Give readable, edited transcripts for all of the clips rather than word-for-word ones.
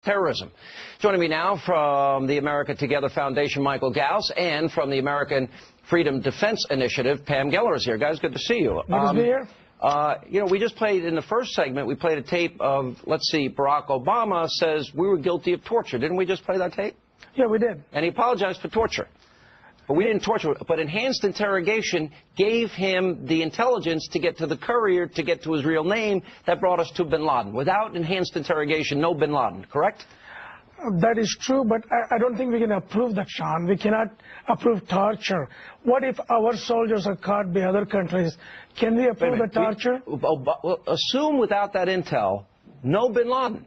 terrorism. Joining me now from the America Together Foundation, Michael Gauss, and from the American Freedom Defense Initiative, Pam Geller is here. Guys, good to see you. Good to be here. You know, we just played, in the first segment, we played a tape of, let's see, Barack Obama says we were guilty of torture. Didn't we just play that tape? Yeah, we did. And he apologized for torture. But we didn't torture, but enhanced interrogation gave him the intelligence to get to the courier, to get to his real name, that brought us to bin Laden. Without enhanced interrogation, no bin Laden, correct? That is true, but I don't think we can approve that, Sean. We cannot approve torture. What if our soldiers are caught by other countries? Can we approve the torture? Well, assume without that intel, no bin Laden.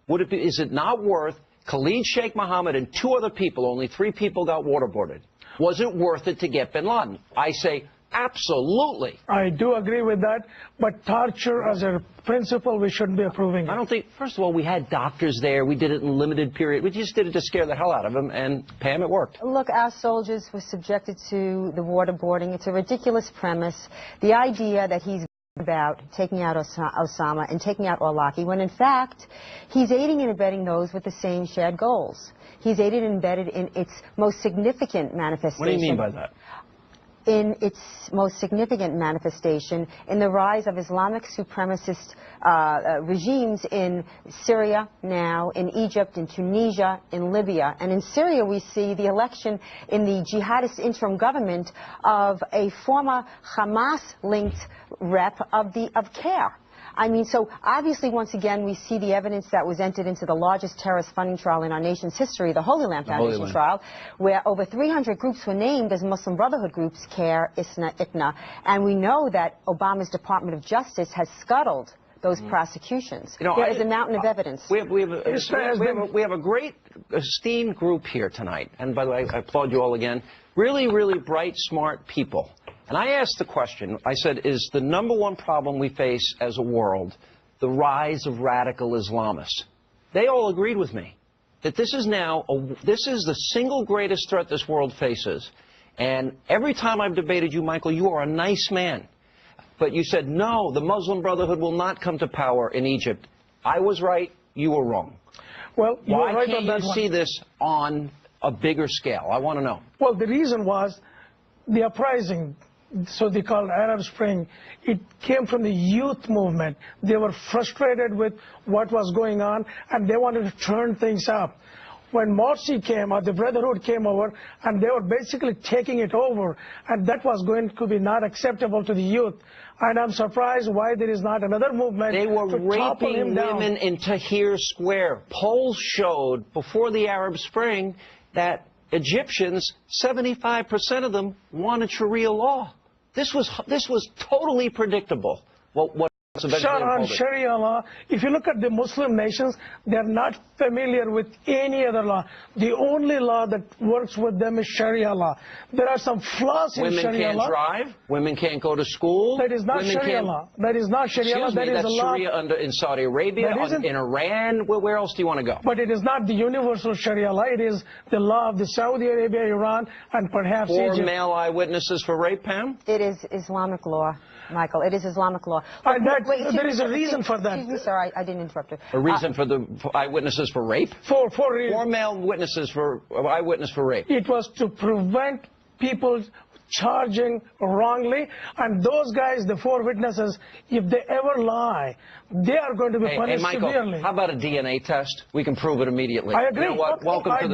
Would it be, is it not worth Khalid Sheikh Mohammed and two other people, only 3 people got waterboarded? Was it worth it to get bin Laden? I say absolutely. I do agree with that, but torture as a principle, we shouldn't be approving it. I don't think, first of all, we had doctors there. We did it in a limited period. We just did it to scare the hell out of them, and Pam, it worked. Look, our soldiers were subjected to the waterboarding. It's a ridiculous premise. The idea that he's about taking out Osama and taking out Awlaki, when in fact, he's aiding and abetting those with the same shared goals. He's aided and abetted in its most significant manifestation. What do you mean by that? In its most significant manifestation in the rise of Islamic supremacist regimes in Syria now, in Egypt, in Tunisia, in Libya. And in Syria we see the election in the jihadist interim government of a former Hamas-linked rep of CARE. I mean, so obviously, once again, we see the evidence that was entered into the largest terrorist funding trial in our nation's history, the Holy Land Foundation trial, where over 300 groups were named as Muslim Brotherhood groups, CARE, ISNA, ICNA, and we know that Obama's Department of Justice has scuttled those prosecutions. You know, there is a mountain of evidence. We have a great, esteemed group here tonight, and by the way, I applaud you all again. Really, really bright, smart people. And I asked the question, I said, is the #1 problem we face as a world the rise of radical Islamists? They all agreed with me that this is now, this is the single greatest threat this world faces. And every time I've debated you, Michael, you are a nice man. But you said, no, the Muslim Brotherhood will not come to power in Egypt. I was right, you were wrong. Well, you were right on that one. Why can't you see this on a bigger scale? I want to know. Well, the reason was the uprising, so they called Arab Spring, it came from the youth movement. They were frustrated with what was going on, and they wanted to turn things up. When Morsi came, or the Brotherhood came over, and they were basically taking it over, and that was going to be not acceptable to the youth. And I'm surprised why there is not another movement. They were raping women in Tahrir Square. Polls showed before the Arab Spring that Egyptians, 75% of them wanted Sharia law. This was totally predictable. Sean, on Sharia law, if you look at the Muslim nations, they're not familiar with any other law. The only law that works with them is Sharia law. There are some flaws in Sharia law. Women can't drive. Women can't go to school. That is not Sharia law. That is not Sharia law. That is a law. Sharia in Saudi Arabia, in Iran. Where else do you want to go? But it is not the universal Sharia law. It is the law of the Saudi Arabia, Iran, and perhaps Egypt. 4 male eyewitnesses for rape, Pam? It is Islamic law, Michael. It is Islamic law. There is a reason for that. Excuse me, sir, I didn't interrupt you. A reason for the eyewitnesses for rape? 4 male witnesses for eyewitness for rape. It was to prevent people charging wrongly, and those guys, the 4 witnesses, if they ever lie, they are going to be punished severely. How about a DNA test? We can prove it immediately. I agree. You know what? I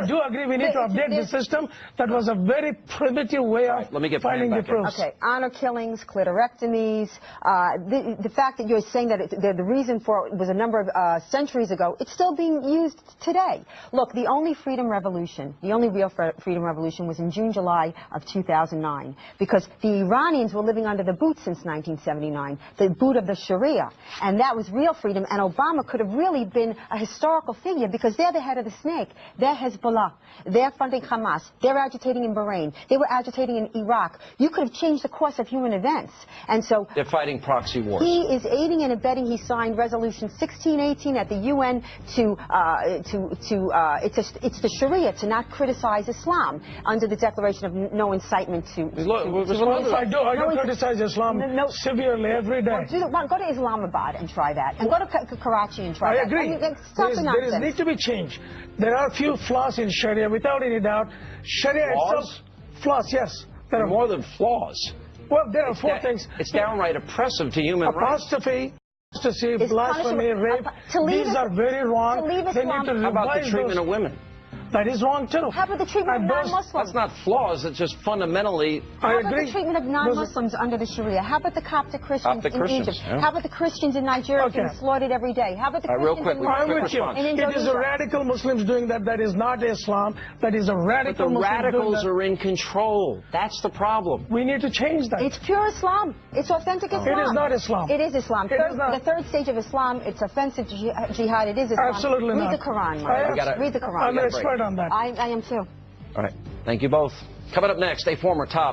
do agree. We need to update the system. That was a very primitive way of finding the proofs. Okay, honor killings, clitorectomies, the fact that you're saying that the reason for it was a number of centuries ago, it's still being used today. Look, the only freedom revolution, the only real freedom revolution was in June, July of 2009, because the Iranians were living under the boot since 1979, the boot of the Sharia. And that was real freedom, and Obama could have really been a historical figure because they're the head of the snake. They're Hezbollah. They're funding Hamas. They're agitating in Bahrain. They were agitating in Iraq. You could have changed the course of human events. And so they're fighting proxy wars. He is aiding and abetting. He signed Resolution 1618 at the UN it's the Sharia to not criticize Islam under the Declaration of No Incitement incitement to... Well, I do criticize Islam severely every day. Well, go to Islamabad and try that. And go to Karachi and try that. I agree. There needs to be change. There are a few flaws in Sharia, without any doubt. Sharia itself... Flaws, yes. There are more than flaws. Well, there are four things. It's downright oppressive to human rights. Apostasy, blasphemy, rape. These are very wrong. They need to How about the treatment of women? That is wrong too. How about the treatment of non-Muslims? That's not flaws, it's just fundamentally... How about the treatment of non-Muslims under the Sharia? How about the Coptic Christians in Egypt? Yeah. How about the Christians in Nigeria being slaughtered every day? How about the Christians in Indonesia? It is a radical Muslims doing that. That is not Islam. That is a radical Muslim. But the radicals are in control. That's the problem. We need to change that. It's pure Islam. It's authentic Islam. It is not Islam. It is Islam. The third stage of Islam, it's offensive jihad. It is Islam. Absolutely not. Read the Quran, Mark. Read the Quran. I'm an expert on that. I am too. All right. Thank you both. Coming up next, a former top